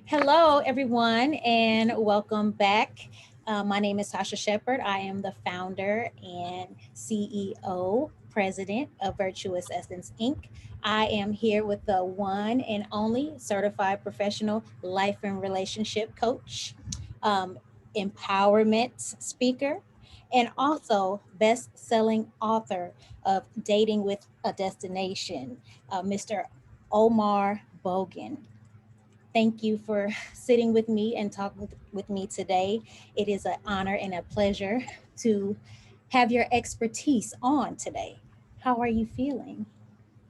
Hello, everyone, and welcome back. My name is Tosha Shepherd. I am the founder and CEO, president of Virtuous Essence Inc. I am here with the one and only certified professional life and relationship coach, um, empowerment speaker, and also best-selling author of Dating with a Destination, Mr. Omar Bogan. Thank you for sitting with me and talking with me today. It is an honor and a pleasure to have your expertise on today. How are you feeling?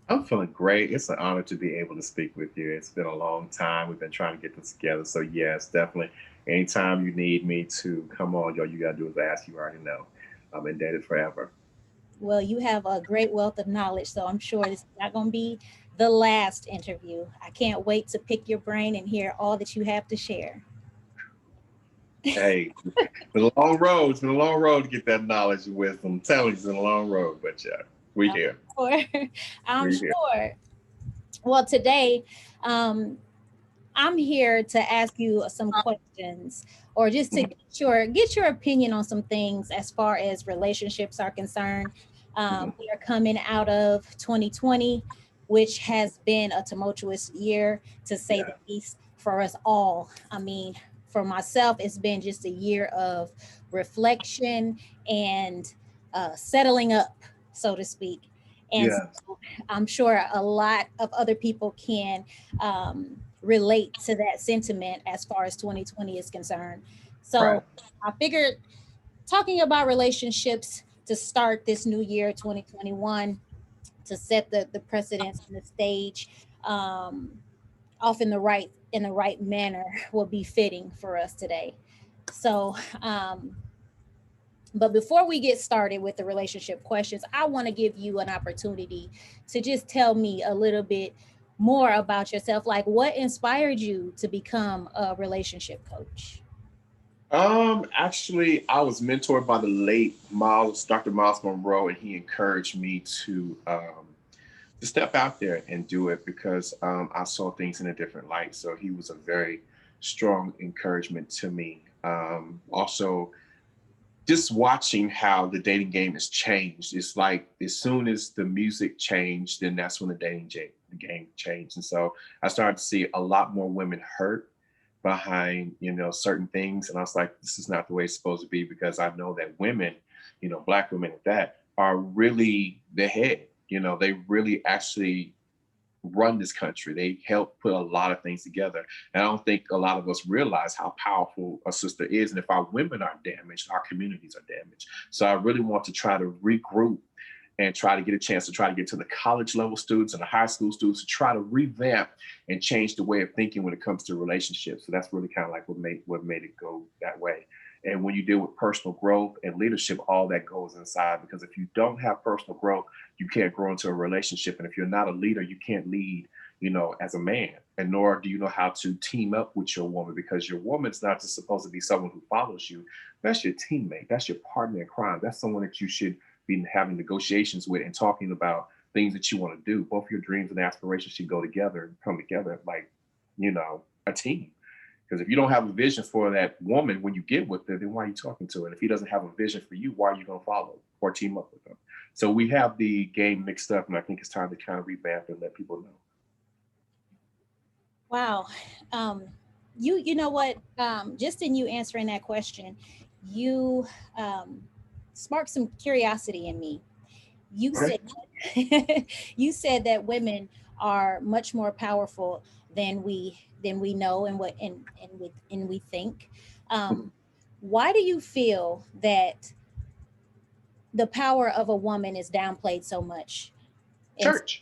I'm feeling great. It's an honor to be able to speak with you. It's been a long time. We've been trying to get this together. So yes, definitely. Anytime you need me to come on, all you gotta do is ask. You already know. I'm indebted forever. Well, you have a great wealth of knowledge, so I'm sure this is not going to be the last interview. I can't wait to pick your brain and hear all that you have to share. Hey, it's been a long road. It's been a long road to get that knowledge and wisdom. I'm telling you, it's been a long road, but yeah, we I'm here. sure. I'm We here. sure. Well, today, um, I'm here to ask you some questions or just to Mhm, get your opinion on some things as far as relationships are concerned. mhm. We are coming out of 2020, which has been a tumultuous year to say the Yeah, least for us all. I mean, for myself, it's been just a year of reflection and settling up, so to speak. And so yeah, I'm sure a lot of other people can relate to that sentiment as far as 2020 is concerned. right. So I figured talking about relationships to start this new year, 2021, to set the precedence and the stage um, off in the right manner will be fitting for us today. So, but before we get started with the relationship questions, I want to give you an opportunity to just tell me a little bit more about yourself. Like, what inspired you to become a relationship coach? Actually, I was mentored by the late Dr. Miles Monroe, and he encouraged me to step out there and do it because I saw things in a different light. So he was a very strong encouragement to me. Also, just watching how the dating game has changed. It's like as soon as the music changed, then that's when the game changed. And so I started to see a lot more women hurt behind certain things, and I was like, this is not the way it's supposed to be because I know that women, black women at that, are really the head. They really actually run this country. They help put a lot of things together. And I don't think a lot of us realize how powerful a sister is. And if our women are damaged, our communities are damaged. So I really want to try to regroup and try to get a chance to try to get to the college level students and the high school students to try to revamp and change the way of thinking when it comes to relationships. So that's really kind of like what made it go that way. And when you deal with personal growth and leadership, all that goes inside because if you don't have personal growth, you can't grow into a relationship. And if you're not a leader, you can't lead, as a man. And nor do you know how to team up with your woman because your woman's not just supposed to be someone who follows you. That's your teammate. That's your partner in crime. That's someone that you should be having negotiations with and talking about things that you want to do. Both your dreams and aspirations should go together and come together like, a team. Because if you don't have a vision for that woman when you get with her, then why are you talking to her? And if he doesn't have a vision for you, why are you going to follow or team up with him? So we have the game mixed up, and I think it's time to kind of revamp and let people know. Wow. Um, you know what? Just in you answering that question, you um, sparked some curiosity in me. You Okay. said you said that women are much more powerful than we know and we think. Um, why do you feel that the power of a woman is downplayed so much? In Church,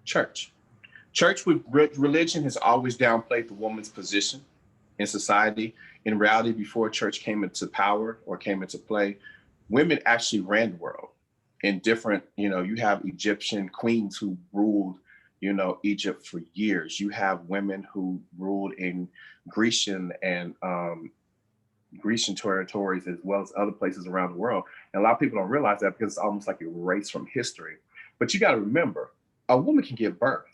church, church with religion has always downplayed the woman's position in society. In reality, before church came into power or came into play, women actually ran the world in different, you have Egyptian queens who ruled, Egypt for years. You have women who ruled in Grecian and Grecian territories as well as other places around the world. And a lot of people don't realize that because it's almost like erased from history. But you got to remember, a woman can give birth.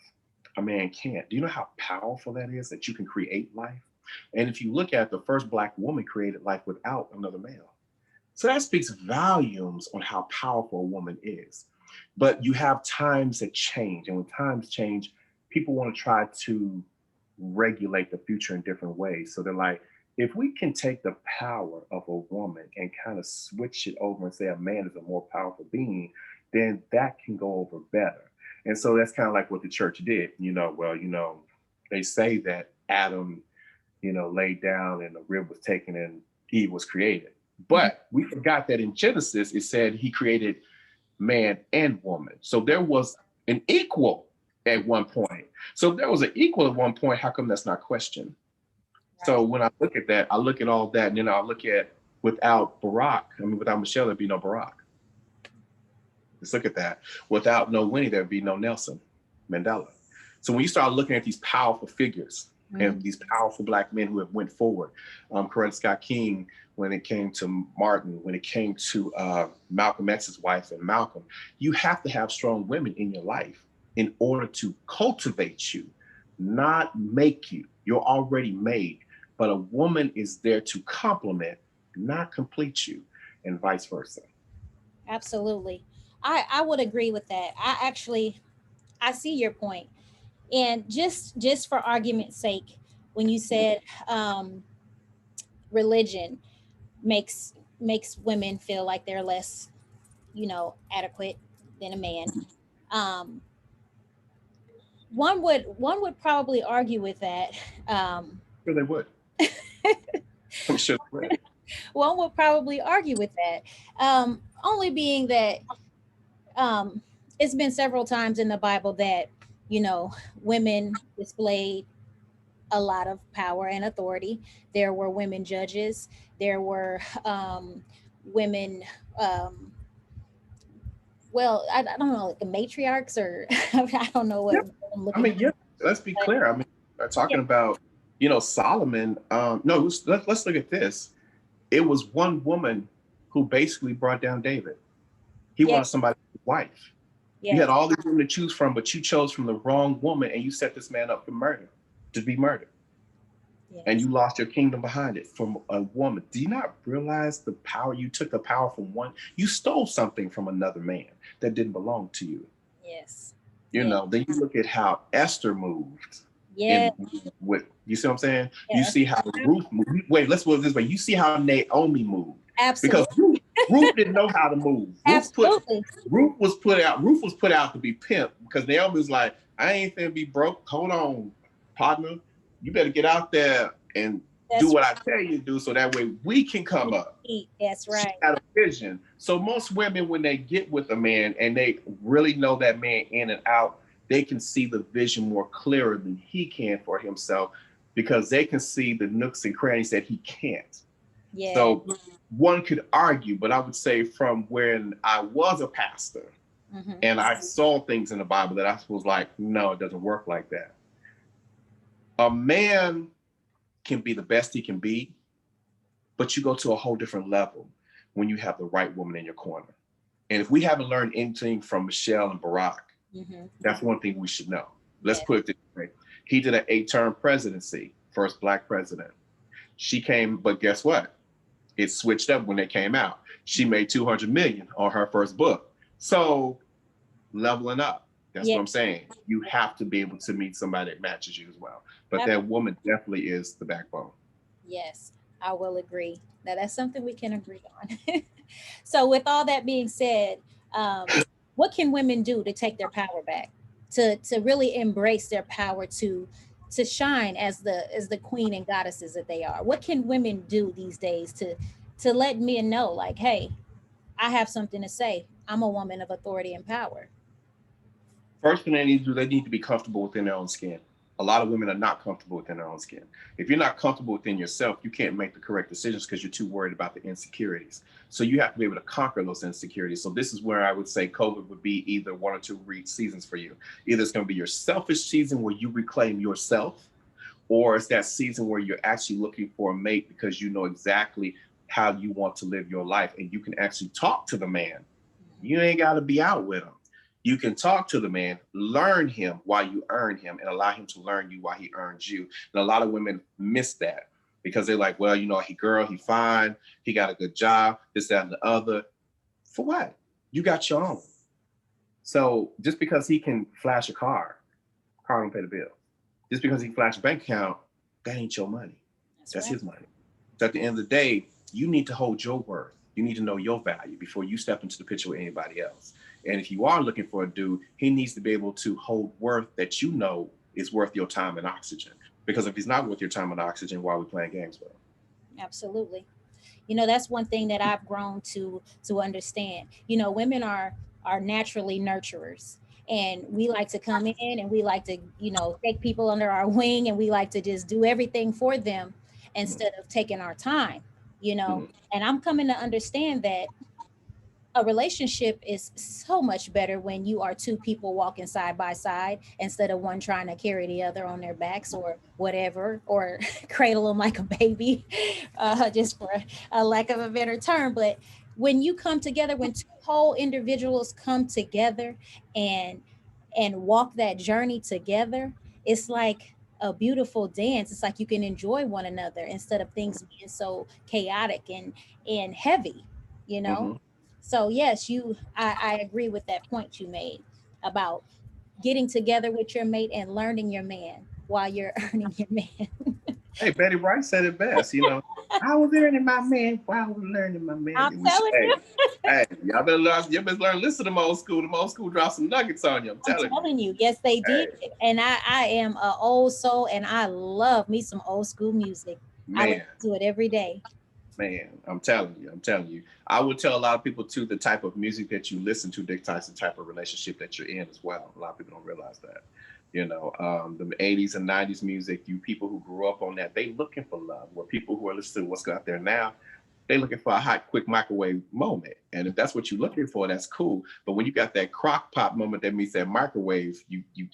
a man can't. Do you know how powerful that is, that you can create life? And if you look at the first Black woman created life without another male. So that speaks volumes on how powerful a woman is. But you have times that change. And when times change, people want to try to regulate the future in different ways. So they're like, if we can take the power of a woman and kind of switch it over and say a man is a more powerful being, then that can go over better. And so that's kind of like what the church did. Well, they say that Adam, laid down and the rib was taken and Eve was created. But we forgot that in Genesis, it said he created man and woman. So there was an equal at one point. So if there was an equal at one point, how come that's not questioned? Right. So when I look at that, I look at all that, and then I look at without Michelle, there'd be no Barack. Let's look at that. Without no Winnie, there'd be no Nelson Mandela. So when you start looking at these powerful figures and these powerful Black men who have went forward, Coretta Scott King, when it came to Martin, when it came to Malcolm X's wife and Malcolm, you have to have strong women in your life in order to cultivate you, not make you. You're already made, but a woman is there to complement, not complete you, and vice versa. Absolutely. I would agree with that. I see your point. And just for argument's sake, when you said religion makes women feel like they're less, adequate than a man. Um, one would probably argue with that. Sure they would. I'm sure they would. One would probably argue with that. Only being that it's been several times in the Bible that, women displayed a lot of power and authority. There were women judges. There were women. Well, I don't know, like the matriarchs, or I don't know what Yeah. I'm looking for. Yeah. Let's be clear. Talking about, Solomon. No, let's look at this. It was one woman who basically brought down David. He Yeah, wanted somebody to wife. You yes, had all these women to choose from, but you chose from the wrong woman, and you set this man up for murder, to be murdered. And yes, you lost your kingdom behind it from a woman. Do you not realize the power? You took the power from one. You stole something from another man that didn't belong to you. yes, Then you look at how Esther moved yeah, in with, you see what I'm saying? You yeah, see how Ruth moved. Wait, let's put it this way. You see how Naomi moved. Because absolutely, Ruth didn't know how to move. absolutely. Ruth was put out to be pimp, because Naomi was like, I ain't finna be broke. Hold on, partner. You better get out there and do That's what I tell you to do, so that way we can come up. right. That's She right. had a vision. So most women, when they get with a man and they really know that man in and out, they can see the vision more clearer than he can for himself, because they can see the nooks and crannies that he can't. Yeah. So one could argue, but I would say from when I was a pastor and I saw things in the Bible that I was like, no, it doesn't work like that. A man can be the best he can be, but you go to a whole different level when you have the right woman in your corner. And if we haven't learned anything from Michelle and Barack, that's one thing we should know. Let's put it this way. He did an 8-term presidency, first Black president. She came, but guess what? It switched up when they came out. She made 200 million on her first book. So leveling up. That's what I'm saying. You have to be able to meet somebody that matches you as well. But that woman definitely is the backbone. Yes, I will agree. Now that's something we can agree on. So, with all that being said, what can women do to take their power back, to really embrace their power, to shine as the queen and goddesses that they are? What can women do these days to let men know, like, hey, I have something to say. I'm a woman of authority and power. First thing they need to do, they need to be comfortable within their own skin. A lot of women are not comfortable within their own skin. If you're not comfortable within yourself, you can't make the correct decisions because you're too worried about the insecurities. So you have to be able to conquer those insecurities. So this is where I would say COVID would be either one or two seasons for you. Either it's going to be your selfish season where you reclaim yourself, or it's that season where you're actually looking for a mate because you know exactly how you want to live your life and you can actually talk to the man. You ain't got to be out with him. You can talk to the man, learn him while you earn him, and allow him to learn you while he earns you. And a lot of women miss that because they're like, well, he fine, he got a good job, this, that, and the other. For what? You got your own. So just because he can flash a car don't pay the bill. Just because he flash a bank account, that ain't your money. That's right. his money. So at the end of the day, you need to hold your worth. You need to know your value before you step into the picture with anybody else. And if you are looking for a dude, he needs to be able to hold worth that you know is worth your time and oxygen. Because if he's not worth your time and oxygen, why are we playing games with him? Absolutely. That's one thing that I've grown to understand. Women are naturally nurturers, and we like to come in and we like to take people under our wing, and we like to just do everything for them Mm-hmm. instead of taking our time. you know Mm-hmm. and I'm coming to understand that a relationship is so much better when you are two people walking side by side instead of one trying to carry the other on their backs or whatever, or cradle them like a baby, just for a lack of a better term. But when you come together, when two whole individuals come together and walk that journey together, it's like a beautiful dance. It's like you can enjoy one another instead of things being so chaotic and heavy, you know Mm-hmm. so yes, I agree with that point you made about getting together with your mate and learning your man while you're earning your man. Hey, Betty Wright said it best. I was learning my man while I was learning my man. I'm telling you, Hey, y'all better learn. You better learn. Listen to them old school. Them old school drop some nuggets on you. I'm I'm telling you. telling you, yes, they Hey, did. And I am a old soul, and I love me some old school music. I listen man, to it every day. man, I'm telling you. I'm telling you. I would tell a lot of people too. The type of music that you listen to dictates the type of relationship that you're in as well. A lot of people don't realize that. The 80s and 90s music. You people who grew up on that, they looking for love. Where people who are listening to what's out there now, they're looking for a hot, quick microwave moment. And if that's what you're looking for, that's cool. But when you got that crock pot moment, that means that microwave,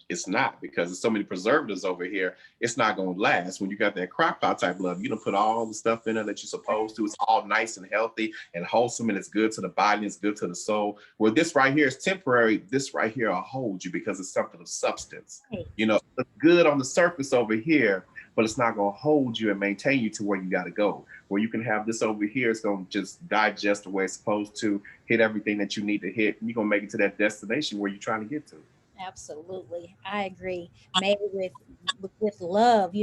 it's not, because there's so many preservatives over here, it's not gonna last. When you got that crock pot type love, you don't put all the stuff in there that you're supposed to. It's all nice and healthy and wholesome, and it's good to the body, and it's good to the soul. Well, this right here is temporary. This right here will hold you because it's something of substance. Hey, It's good on the surface over here, but it's not gonna hold you and maintain you to where you gotta go. Where you can have this over here, it's gonna just digest the way it's supposed to, hit everything that you need to hit, and you're gonna make it to that destination where you're trying to get to. absolutely, I agree. Made with love.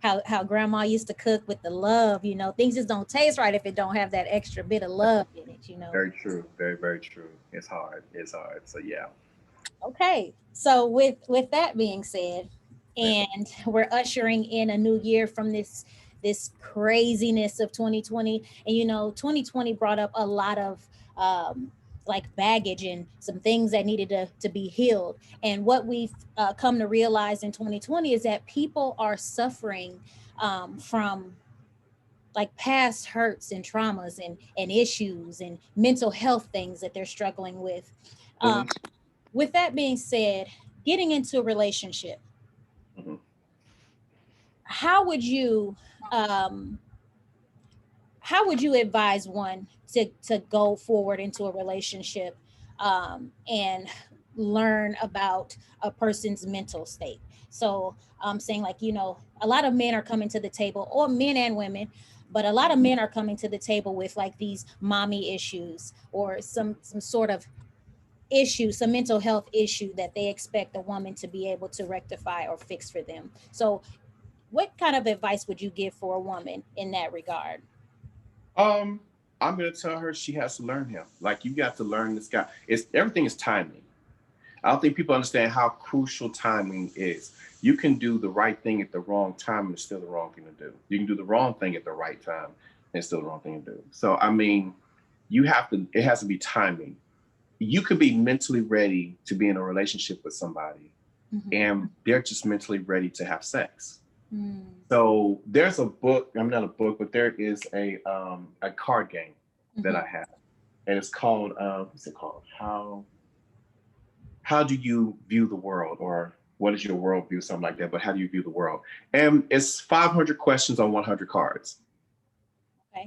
How grandma used to cook with the love. Things just don't taste right if it don't have that extra bit of love in it. Very true. Very, very true. It's hard. It's hard. So yeah. Okay, so with that being said, and we're ushering in a new year from this craziness of 2020, and 2020 brought up a lot of like baggage and some things that needed to be healed. And what we've come to realize in 2020 is that people are suffering from like past hurts and traumas and issues and mental health things that they're struggling with. Um, Mm-hmm. with that being said, getting into a relationship, Mm-hmm. how would you um how would you advise one to go forward into a relationship and learn about a person's mental state? So I'm saying, like, a lot of men are coming to the table, or men and women, but a lot of men are coming to the table with like these mommy issues or some sort of issue, some mental health issue that they expect a woman to be able to rectify or fix for them. So, what kind of advice would you give for a woman in that regard? Um, I'm gonna tell her she has to learn him. Like, you got to learn this guy. It's everything is timing. I don't think people understand how crucial timing is. You can do the right thing at the wrong time and it's still the wrong thing to do. You can do the wrong thing at the right time and it's still the wrong thing to do. So I mean, it has to be timing. You could be mentally ready to be in a relationship with somebody Mm-hmm. and they're just mentally ready to have sex. Mm-hmm. So there's a book, I'm not a book, but there is a card game that Mm-hmm. I have. And it's called what's it called? How do you view the world, or what is your worldview, something like that, but how do you view the world? And it's 500 questions on 100 cards. Okay.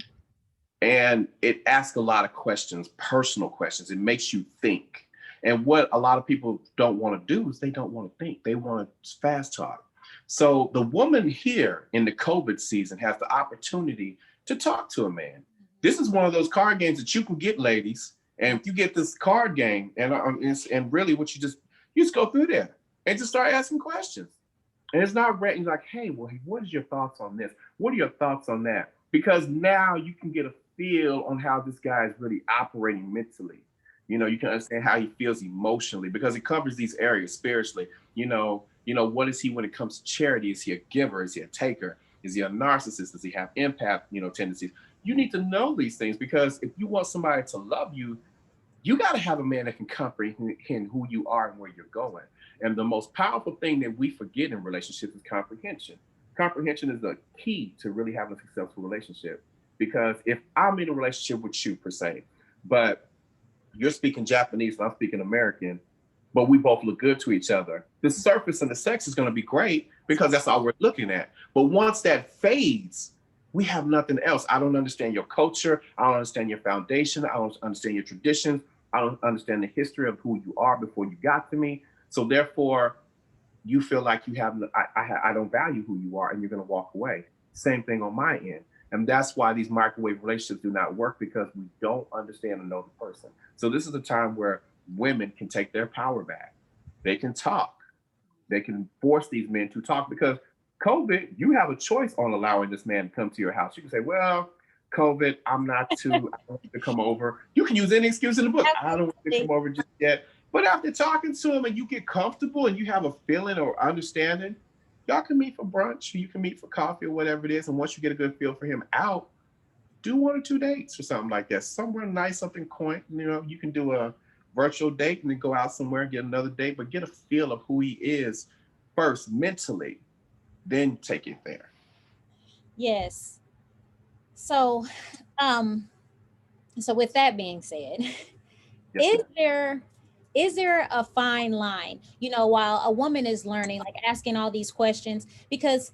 And it asks a lot of questions, personal questions. It makes you think. And what a lot of people don't want to do is they don't want to think. They want to fast talk. So the woman here in the COVID season has the opportunity to talk to a man. This is one of those card games that you can get, ladies. And if you get this card game, and really what you just go through there and just start asking questions. And it's not written like, hey, well, what is your thoughts on this? What are your thoughts on that? Because now you can get a feel on how this guy is really operating mentally. You can understand how he feels emotionally because it covers these areas spiritually. What is he when it comes to charity? Is he a giver? Is he a taker? Is he a narcissist? Does he have empath, tendencies? You need to know these things because if you want somebody to love you, you got to have a man that can comprehend who you are and where you're going. And the most powerful thing that we forget in relationships is comprehension. Comprehension is the key to really having a successful relationship. Because if I'm in a relationship with you, per se, but you're speaking Japanese and I'm speaking American, but we both look good to each other, the surface and the sex is going to be great because that's all we're looking at. But once that fades, we have nothing else. I don't understand your culture. I don't understand your foundation. I don't understand your traditions. I don't understand the history of who you are before you got to me. So therefore, you feel like you have, I don't value who you are and you're going to walk away. Same thing on my end. And that's why these microwave relationships do not work because we don't understand and know the person. So this is a time where women can take their power back. They can talk. They can force these men to talk because COVID, you have a choice on allowing this man to come to your house. You can say, well, COVID, I don't want to come over. You can use any excuse in the book. I don't want to come over just yet. But after talking to him and you get comfortable and you have a feeling or understanding, y'all can meet for brunch, you can meet for coffee or whatever it is. And once you get a good feel for him out, do 1 or 2 dates or something like that. Somewhere nice, something quaint. You can do a virtual date and then go out somewhere and get another date, but get a feel of who he is first mentally, then take it there. Yes. So, um, so with that being said, Yes, is ma'am. there is there a fine line, while a woman is learning, like asking all these questions, because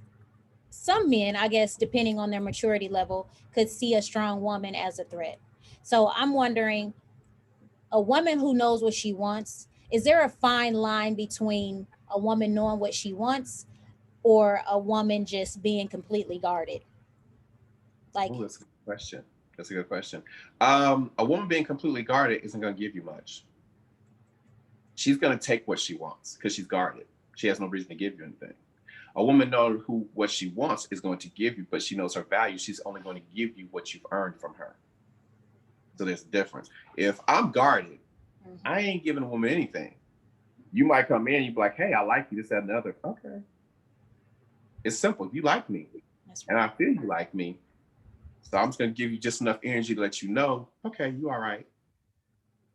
some men, I guess, depending on their maturity level, could see a strong woman as a threat. So I'm wondering, a woman who knows what she wants, is there a fine line between a woman knowing what she wants or a woman just being completely guarded? Like, Oh, that's a good question. That's a good question. A woman being completely guarded isn't going to give you much. She's going to take what she wants because she's guarded. She has no reason to give you anything. A woman knows what she wants is going to give you, but she knows her value. She's only going to give you what you've earned from her. So there's a difference. If I'm guarded, I mhm, ain't giving a woman anything. You might come in, you be like, hey, I like you, this, that, and the other. Okay. It's simple. You like me, that's and right. I feel you like me. So I'm just going to give you just enough energy to let you know, okay, you all right.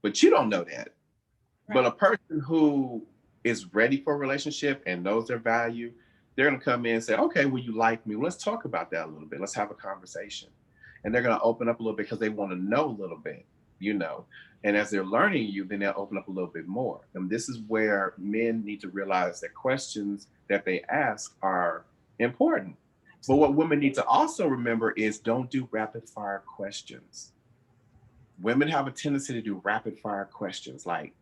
But you don't know that. But a Right. person who is ready for a relationship and knows their value, they're going to come in and say, okay, well, you like me. Well, let's talk about that a little bit. Let's have a conversation. And they're going to open up a little bit because they want to know a little bit, you know. And as they're learning you, then they'll open up a little bit more. And this is where men need to realize that questions that they ask are important. But Absolutely. what women need to also remember is don't do rapid fire questions. Women have a tendency to do rapid fire questions like,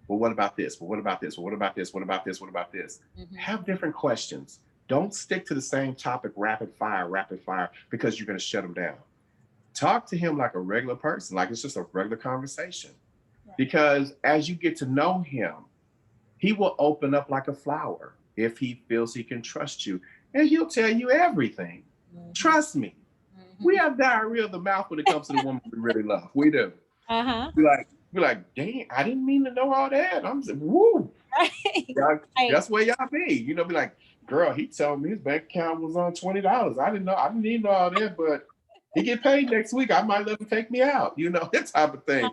well, what about this? Well, what about this? Well, what about this? What about this? What about this? Hmm. Have different questions. Don't stick to the same topic rapid fire, because you're going to shut them down. Talk to him like a regular person, like it's just a regular conversation. Right. Because as you get to know him, he will open up like a flower if he feels he can trust you, and he'll tell you everything. Hmm. Trust me. We Hmm. have diarrhea of the mouth when it comes to the woman we really love. We do. Uh-huh. Be like, dang, I didn't mean to know all that. I'm just, woo. Right. Y'all, Right. that's where y'all be. Be like, girl, he told me his bank account was on $20. I didn't know. I didn't need all that, but he get paid next week. I might let him take me out. That type of thing.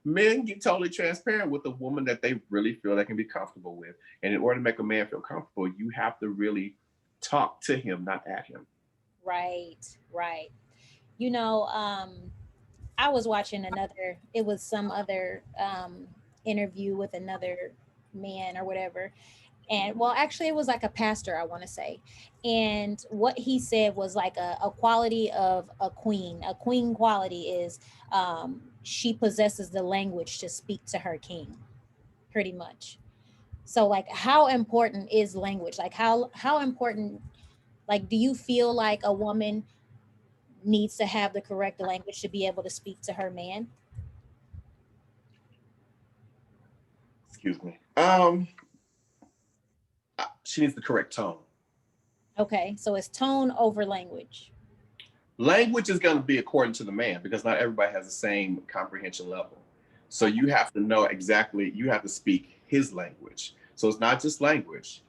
Men get totally transparent with a woman that they really feel they can be comfortable with. And in order to make a man feel comfortable, you have to really talk to him, not at him. Right. Right. You know, I was watching it was some other interview with another man or whatever. And well, actually, it was like a pastor, I want to say. And what he said was like a quality of a queen. A queen quality is she possesses the language to speak to her king, pretty much. So like how important is language? Like how important, like do you feel like a woman needs to have the correct language to be able to speak to her man? Excuse me. She needs the correct tone. Okay, so it's tone over language. Language is going to be according to the man because not everybody has the same comprehension level. So Okay. you have to know exactly, you have to speak his language. So it's not just language.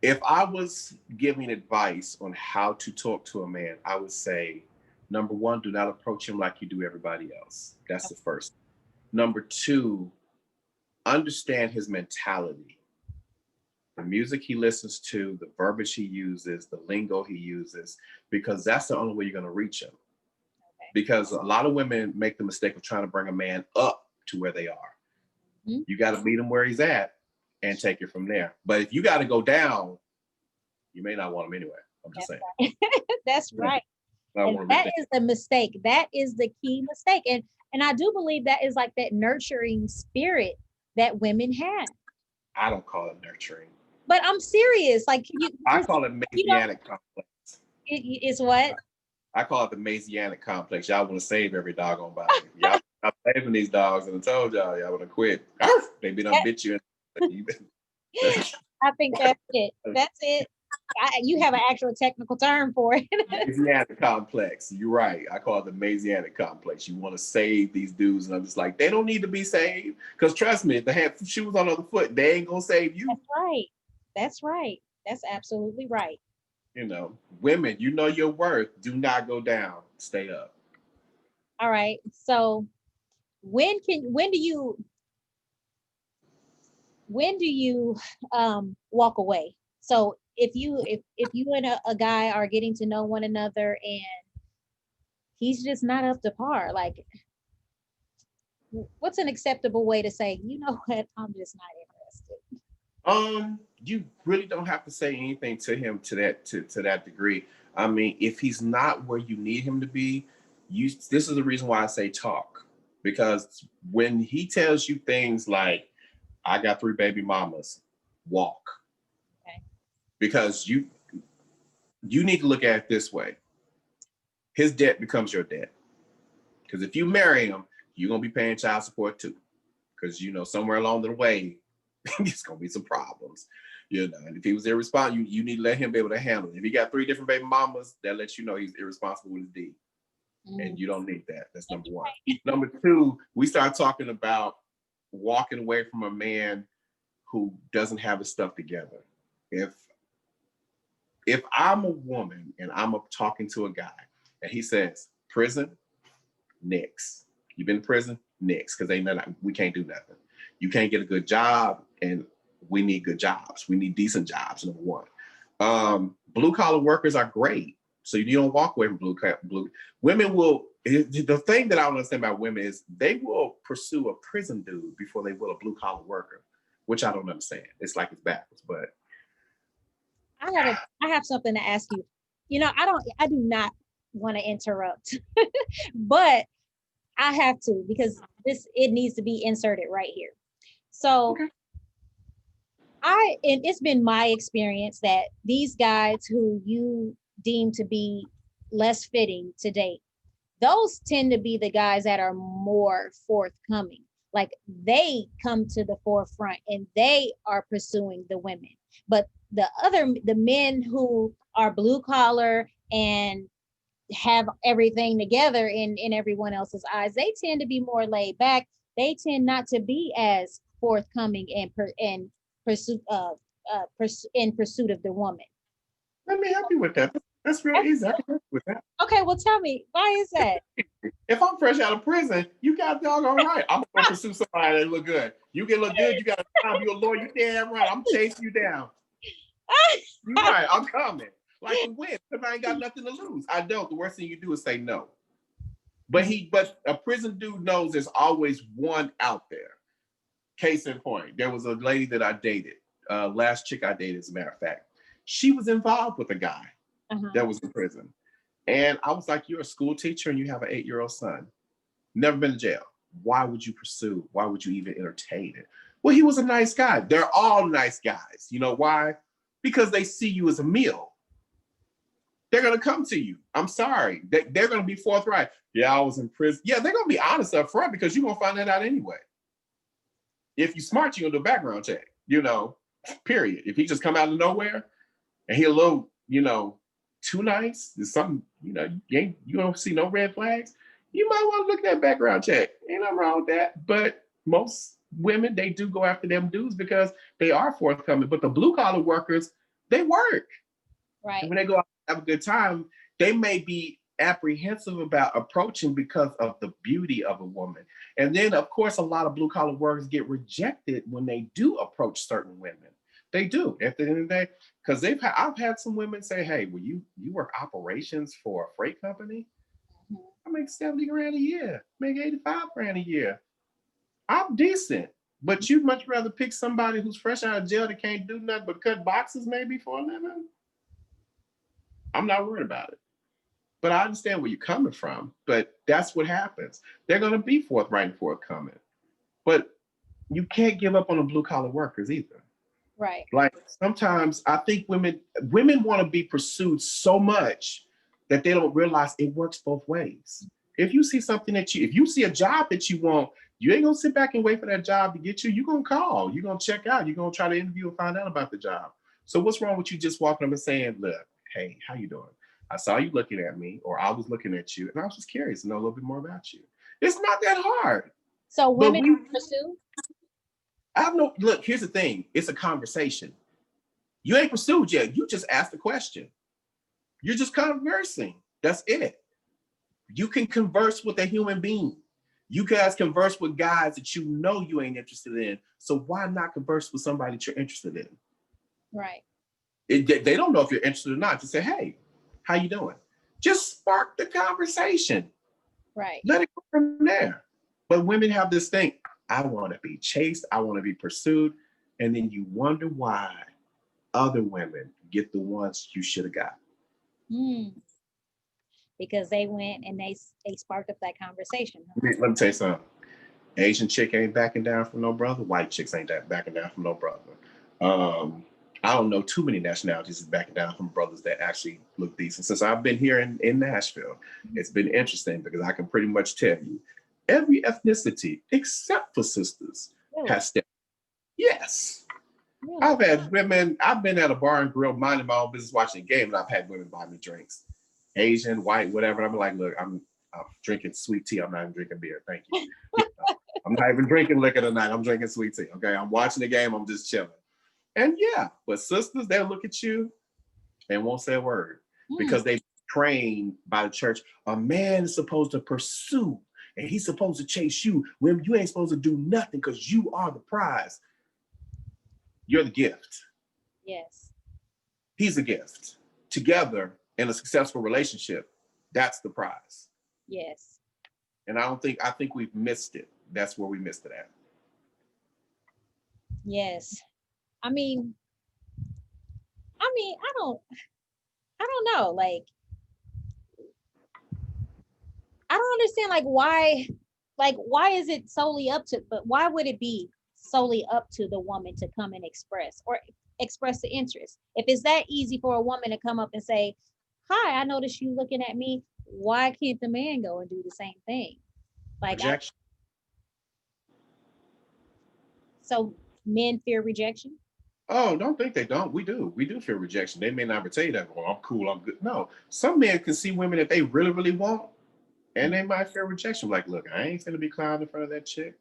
If I was giving advice on how to talk to a man, I would say, number one, do not approach him like you do everybody else. That's the first. Number two, understand his mentality, the music he listens to, the verbiage he uses, the lingo he uses, because that's the only way you're going to reach him. Okay. Because a lot of women make the mistake of trying to bring a man up to where they are. Mhm. You got to meet him where he's at and take it from there. But if you got to go down, you may not want him anyway. I'm just That's saying. right. That's right. I And want to that rethink. is the mistake. That is the key mistake. And I do believe that is like that nurturing spirit that women have. I don't call it nurturing. But I'm serious. Like I call it you know, Messianic complex. it's what? I call it the Messianic complex. Y'all want to save every doggone body. Y'all not saving these dogs, and I told y'all want to quit. They be done bit you. I think that's it. That's it. You have an actual technical term for it. Messianic complex. You're right. I call it the Messianic complex. You want to save these dudes, and I'm just like, they don't need to be saved. Because trust me, if they have shoes on the other foot, they ain't gonna save you. That's right. That's right. That's absolutely right. You know, women, you know your worth. Do not go down. Stay up. All right. So when do you walk away? So if you and a guy are getting to know one another and he's just not up to par, like what's an acceptable way to say, you know what, I'm just not interested? You really don't have to say anything to him to that degree. I mean, if he's not where you need him to be, you this is the reason why I say talk. Because when he tells you things like, I got 3 baby mamas, walk. Okay. Because you need to look at it this way. His debt becomes your debt. Because if you marry him, you're gonna be paying child support too. Because you know, somewhere along the way, it's gonna be some problems. You know, and if he was irresponsible, you need to let him be able to handle it. If he got 3 different baby mamas, that lets you know he's irresponsible with his deed. Mm. And you don't need that. That's number one. Number two, we start talking about walking away from a man who doesn't have his stuff together. If I'm a woman and I'm talking to a guy and he says, prison, nix. You been to prison? Nix, because ain't nothing, we can't do nothing. You can't get a good job, and we need good jobs. We need decent jobs, number one. Blue collar workers are great. So you don't walk away from blue. Women will, the thing that I don't understand about women is they will pursue a prison dude before they will a blue collar worker, which I don't understand. It's like it's backwards, but I have something to ask you. I do not want to interrupt, but I have to because it needs to be inserted right here. So okay. and it's been my experience that these guys who you deem to be less fitting to date, those tend to be the guys that are more forthcoming. Like they come to the forefront and they are pursuing the women. But the men who are blue collar and have everything together in everyone else's eyes, they tend to be more laid back. They tend not to be as forthcoming and in pursuit of the woman. Let me help you with that. That's real easy. I can help you with that. Okay, well, tell me, why is that? If I'm fresh out of prison, you got doggone right. I'm gonna pursue somebody that look good. You can look good. You got to time. You a lawyer. You damn right. I'm chasing you down. You right. I'm coming. Like the wind. Because I ain't got nothing to lose. I don't. The worst thing you do is say no. But a prison dude knows there's always one out there. Case in point, there was a lady that I dated. Last chick I dated, as a matter of fact. She was involved with a guy that was in prison. And I was like, you're a school teacher and you have an 8-year-old son. Never been to jail. Why would you pursue? Why would you even entertain it? Well, he was a nice guy. They're all nice guys. You know why? Because they see you as a meal. They're going to come to you. I'm sorry. They're going to be forthright. Yeah, I was in prison. Yeah, they're going to be honest up front because you're going to find that out anyway. If you're smart, you're going to do a background check, period. If he just come out of nowhere and he a little, too nice, there's something, you don't see no red flags, you might want to look at that background check. Ain't nothing wrong with that. But most women, they do go after them dudes because they are forthcoming. But the blue collar workers, they work. Right. And when they go out and have a good time, they may be apprehensive about approaching because of the beauty of a woman. And then, of course, a lot of blue collar workers get rejected when they do approach certain women. They do at the end of the day, because I've had some women say, "Hey, well, you work operations for a freight company? I make 70 grand a year, make 85 grand a year. I'm decent, but you'd much rather pick somebody who's fresh out of jail that can't do nothing but cut boxes maybe for a living? I'm not worried about it." But I understand where you're coming from, but that's what happens. They're going to be forthright and forthcoming. But you can't give up on the blue collar workers either. Right. Like sometimes I think women want to be pursued so much that they don't realize it works both ways. If you see something if you see a job that you want, you ain't gonna sit back and wait for that job to get you. You're gonna call, you're gonna check out, you're gonna try to interview and find out about the job. So what's wrong with you just walking up and saying, "Look, hey, how you doing? I saw you looking at me, or I was looking at you, and I was just curious to know a little bit more about you." It's not that hard. So But women pursue? I know, look, here's the thing. It's a conversation. You ain't pursued yet. You just asked a question. You're just conversing. That's it. You can converse with a human being. You guys converse with guys that you know you ain't interested in. So why not converse with somebody that you're interested in? Right. They don't know if you're interested or not. Just say, "Hey, how you doing?" Just spark the conversation. Right. Let it go from there. But women have this thing. I want to be chased. I want to be pursued. And then you wonder why other women get the ones you should have got. Because they went and they sparked up that conversation. Let me tell you something. Asian chick ain't backing down from no brother. White chicks ain't backing down from no brother. I don't know too many nationalities is backing down from brothers that actually look decent. Since I've been here in Nashville, it's been interesting because I can pretty much tell you every ethnicity except for sisters has stepped. Yes. Really? I've had women, I've been at a bar and grill minding my own business watching a game, and I've had women buy me drinks. Asian, white, whatever. I'm like, "Look, I'm drinking sweet tea. I'm not even drinking beer. Thank you." I'm not even drinking liquor tonight. I'm drinking sweet tea. Okay. I'm watching the game. I'm just chilling. And yeah, but sisters, they'll look at you and won't say a word because they've trained by the church. A man is supposed to pursue and he's supposed to chase you when you ain't supposed to do nothing because you are the prize. You're the gift. Yes. He's a gift. Together in a successful relationship, that's the prize. Yes. And I think we've missed it. That's where we missed it at. Yes. I mean, I don't know. Like, I don't understand why is it solely up to, but why would it be solely up to the woman to come and express the interest? If it's that easy for a woman to come up and say, "Hi, I noticed you looking at me," why can't the man go and do the same thing? Like, so men fear rejection? Oh, don't think they don't. We do. We do fear rejection. They may never tell you that, "Oh, I'm cool, I'm good." No, some men can see women that they really, really want, and they might fear rejection. Like, "Look, I ain't gonna be clowning in front of that chick."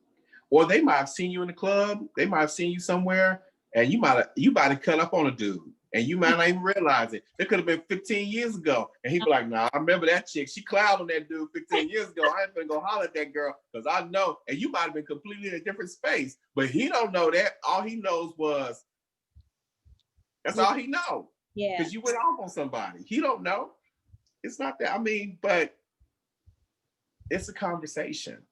Or they might have seen you in the club. They might have seen you somewhere, and you might have cut up on a dude, and you might not even realize it. It could have been 15 years ago, and he'd be like, "Nah, I remember that chick. She clowned on that dude 15 years ago. I ain't gonna go holler at that girl because I know." And you might have been completely in a different space, but he don't know that. All he knows was that's all he know. Yeah. Because you went off on somebody. He don't know. It's not that. I mean, but it's a conversation.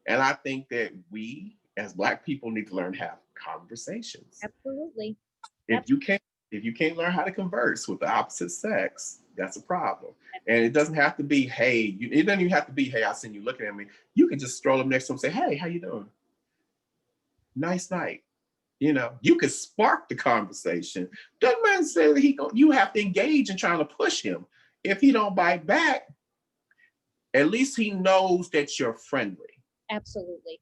And I think that we as Black people need to learn to have conversations. Absolutely. If you can't If you can't learn how to converse with the opposite sex, that's a problem. And it doesn't have to be, hey, it doesn't even have to be, hey, I seen you looking at me. You can just stroll up next to him and say, hey, how you doing? Nice night. You could spark the conversation. Doesn't necessarily you have to engage in trying to push him. If he don't bite back, at least he knows that you're friendly. Absolutely.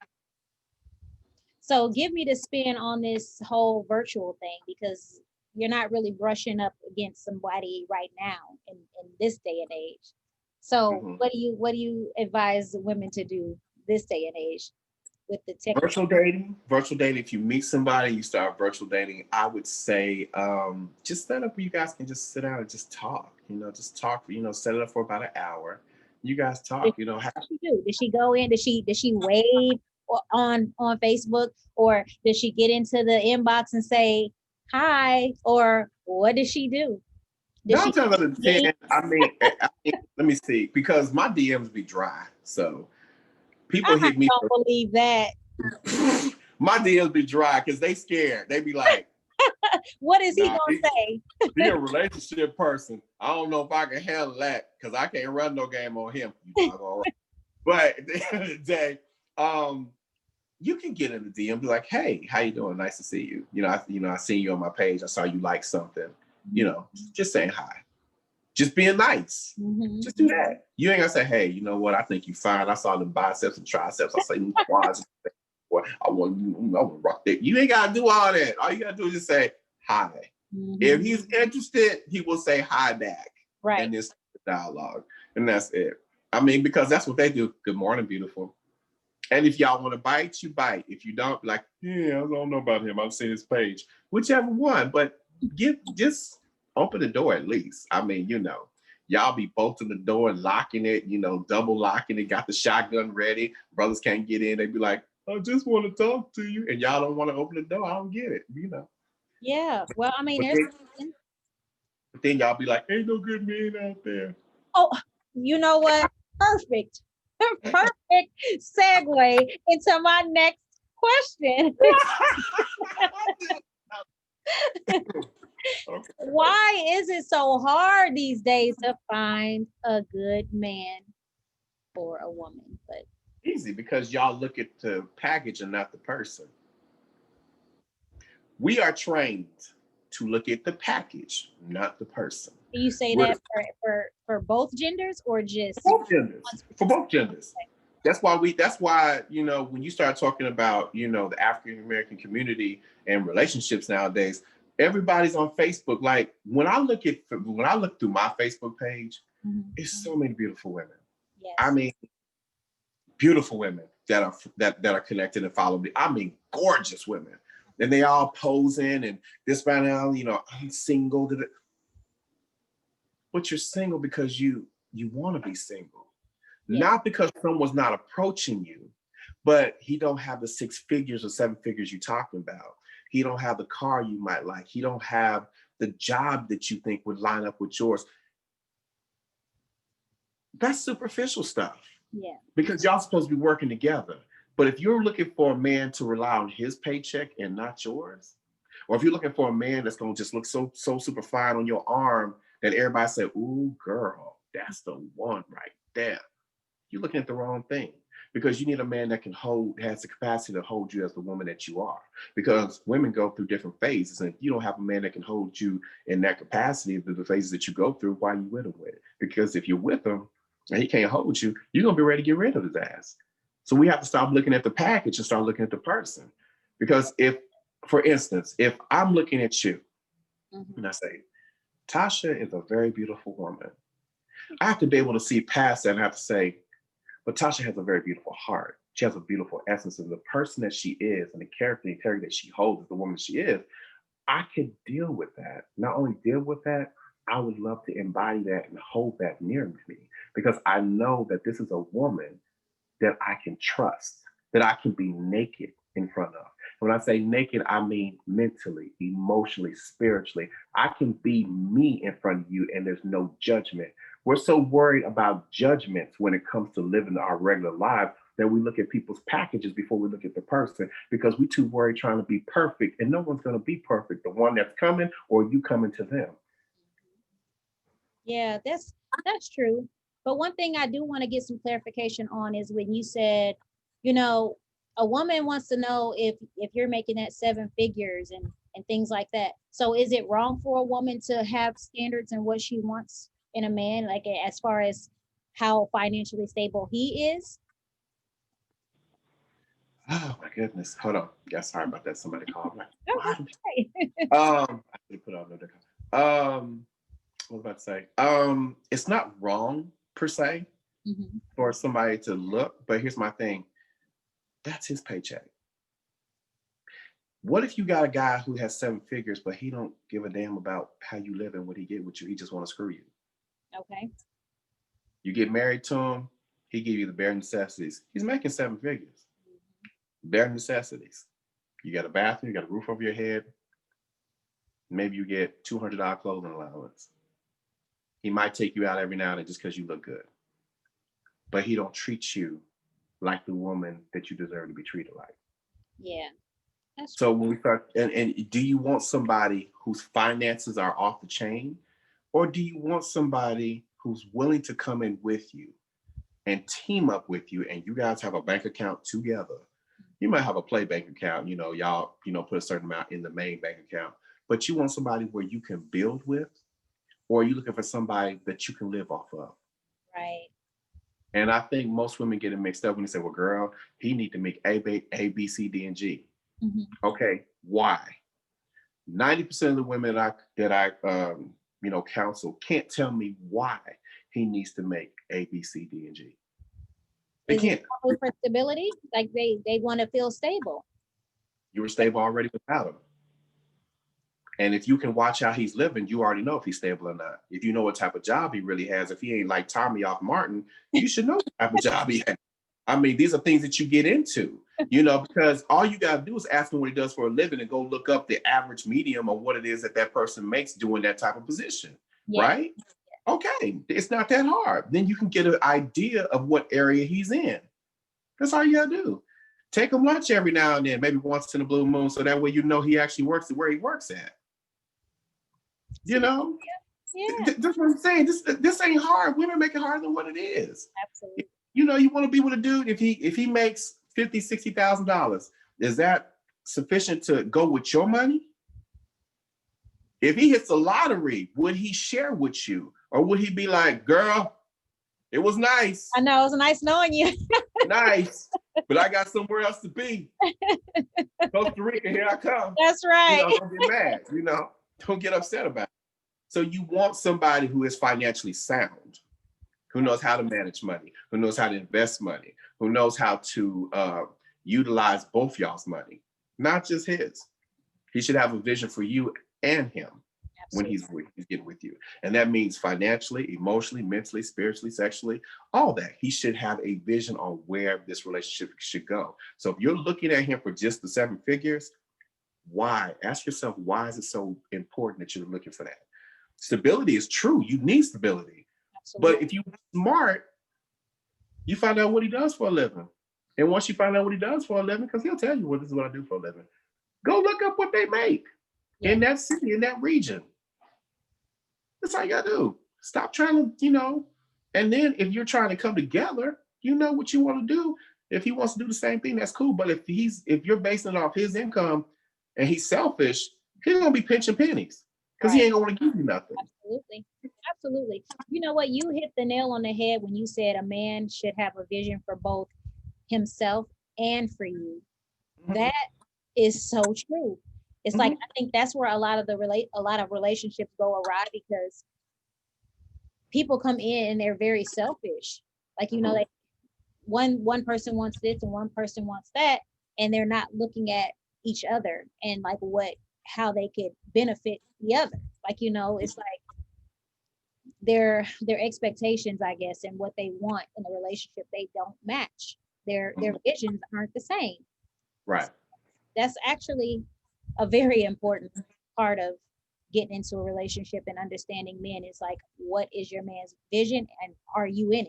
So give me the spin on this whole virtual thing, because you're not really brushing up against somebody right now in this day and age. So Mhm. what do you advise women to do this day and age with the technology? Virtual dating. If you meet somebody, you start virtual dating. I would say just set up where you guys can just sit down and just talk. Just talk. Set it up for about an hour. You guys Did talk. she do? Did she go in? Did she wave on Facebook, or did she get into the inbox and say hi, or what did she do? Did nine she times out of engage? 10. Let me see, because my DMs be dry, so people I hit me. don't believe that. My DMs be dry because they scared. They be like, What is he nah, gonna say? he a relationship person. I don't know if I can handle that because I can't run no game on him. You doggone right. But at the end of the day, you can get in the DM, be like, "Hey, how you doing? Nice to see you. I seen you on my page. I saw you like something. Just saying hi, just being nice. Mhm. Just do that. You ain't gonna say, "Hey, you know what? I think you fine. I saw the biceps and triceps. I saw them quads. Boy, I want to rock that." You ain't gotta do all that. All you gotta do is just say hi. If Mhm. he's interested, he will say hi back, Right. and this dialogue, and that's it. I mean, because that's what they do. Good morning, beautiful. And if y'all want to bite, you bite. If you don't, like, yeah, I don't know about him. I've seen his page. Whichever one, but just open the door at least. I mean, y'all be bolting the door and locking it, double locking it, got the shotgun ready. Brothers can't get in. They be like, I just want to talk to you. And y'all don't want to open the door. I don't get it. Yeah. Well, I mean, But there's then, but then y'all be like, ain't no good men out there. oh, you know what? Perfect. Perfect segue into my next question. Okay. Why is it so hard these days to find a good man for a woman? But Easy, because y'all look at the package and not the person. We are trained to look at the package, not the person. do you say We're that for both genders, or just both genders. one For specific? both genders. That's why, when you start talking about, the African American community and relationships nowadays, everybody's on Facebook. Like when I look through my Facebook page, Mhm. it's so many beautiful women. I Yes. mean, beautiful women that are connected and follow me. I mean, gorgeous women. And they all posing and this right now, I'm single. But you're single because you want to be single, Yeah. not because someone's not approaching you, but he don't have the 6 figures or 7 figures you talking about. He don't have the car you might like. He don't have the job that you think would line up with yours. That's superficial stuff, Yeah. because y'all supposed to be working together. But if you're looking for a man to rely on his paycheck and not yours, or if you're looking for a man that's gonna just look so super fine on your arm that everybody say, "Ooh, girl, that's the one right there," you're looking at the wrong thing. Because you need a man that has the capacity to hold you as the woman that you are. Because women go through different phases, and if you don't have a man that can hold you in that capacity, the phases that you go through, why are you with him with? Because if you're with him and he can't hold you, you're gonna be ready to get rid of his ass. So we have to stop looking at the package and start looking at the person. Because for instance, if I'm looking at you Mhm. and I say, Tasha is a very beautiful woman, I have to be able to see past that and I have to say, but Tasha has a very beautiful heart. She has a beautiful essence, and the person that she is and the character and integrity that she holds as the woman she is, I could deal with that. Not only deal with that, I would love to embody that and hold that near me, because I know that this is a woman that I can trust, that I can be naked in front of. When I say naked, I mean mentally, emotionally, spiritually. I can be me in front of you and there's no judgment. We're so worried about judgments when it comes to living our regular lives. that we look at people's packages before we look at the person, because we too worried trying to be perfect, and no one's going to be perfect. The one that's coming or you coming to them. Yeah, that's true. But one thing I do want to get some clarification on is when you said, you know, a woman wants to know if you're making that seven figures and things like that. So is it wrong for a woman to have standards in what she wants in a man, like as far as how financially stable he is? Oh my goodness. Hold on. Yeah, sorry about that. Somebody called me. Oh, Why? that's okay. I should put on another what was I about to say? It's not wrong per se Mhm. for somebody to look, but here's my thing. That's his paycheck. What if you got a guy who has seven figures, but he don't give a damn about how you live and what he get with you? He just want to screw you. Okay. You get married to him, he give you the bare necessities. He's making seven figures. Bare necessities. You got a bathroom, you got a roof over your head. Maybe you get $200 clothing allowance. He might take you out every now and then just because you look good, but he don't treat you like the woman that you deserve to be treated like. Yeah, that's So true. when we start, and do you want somebody whose finances are off the chain, or do you want somebody who's willing to come in with you and team up with you, and you guys have a bank account together? You might have a play bank account, y'all, put a certain amount in the main bank account, but you want somebody where you can build with, or are you looking for somebody that you can live off of? Right. And I think most women get it mixed up when they say, well, girl, he need to make A, B, C, D, and G. Mhm. Okay, why? 90% of the women that I counsel can't tell me why he needs to make A, B, C, D, and G. They Is it can't. only for stability? Like they want to feel stable. You were stable already without him. And if you can watch how he's living, you already know if he's stable or not. If you know what type of job he really has, if he ain't like Tommy off Martin, you should know what type of job he has. I mean, these are things that you get into, because all you got to do is ask him what he does for a living and go look up the average medium of what it is that that person makes doing that type of position, Yeah. right? Okay, it's not that hard. Then you can get an idea of what area he's in. That's all you got to do. Take him lunch every now and then, maybe once in a blue moon, so that way you know he actually works at where he works at. It's a You good know, idea. that's what I'm saying. This ain't hard. Women make it harder than what it is. Yeah, absolutely. You want to be with a dude if he makes $50,000, $60,000. Is that sufficient to go with your money? If he hits the lottery, would he share with you, or would he be like, "Girl, it was nice, I know it was nice knowing you. nice, but I got somewhere else to be. Costa Rica, here I come." That's right. Don't get mad. Don't get upset about it. So you want somebody who is financially sound, who knows how to manage money, who knows how to invest money, who knows how to utilize both y'all's money, not just his. He should have a vision for you and him when Absolutely. he's getting with you. And that means financially, emotionally, mentally, spiritually, sexually, all that. He should have a vision on where this relationship should go. So if you're looking at him for just the seven figures, why? Ask yourself, why is it so important that you're looking for that? Stability is true. You need stability. Absolutely. But if you're smart, you find out what he does for a living. And once you find out what he does for a living, because he'll tell you, well, this is what I do for a living, go look up what they make Yeah. in that city, in that region. That's all you gotta do. Stop trying to, and then if you're trying to come together, you know what you want to do. If he wants to do the same thing, that's cool. But if you're basing it off his income and he's selfish, he's gonna be pinching pennies because he Right. ain't gonna give you nothing. Absolutely. Absolutely. You know what? You hit the nail on the head when you said a man should have a vision for both himself and for you. Mhm. That is so true. It's like Mhm. I think that's where a lot of relationships go awry because people come in and they're very selfish. Like Mhm. they one person wants this and one person wants that, and they're not looking at each other and like what how they could benefit the other. Like it's like their expectations, I guess, and what they want in a relationship, they don't match. Their Mhm. visions aren't the same. Right. That's actually a very important part of getting into a relationship and understanding men is like what is your man's vision and are you in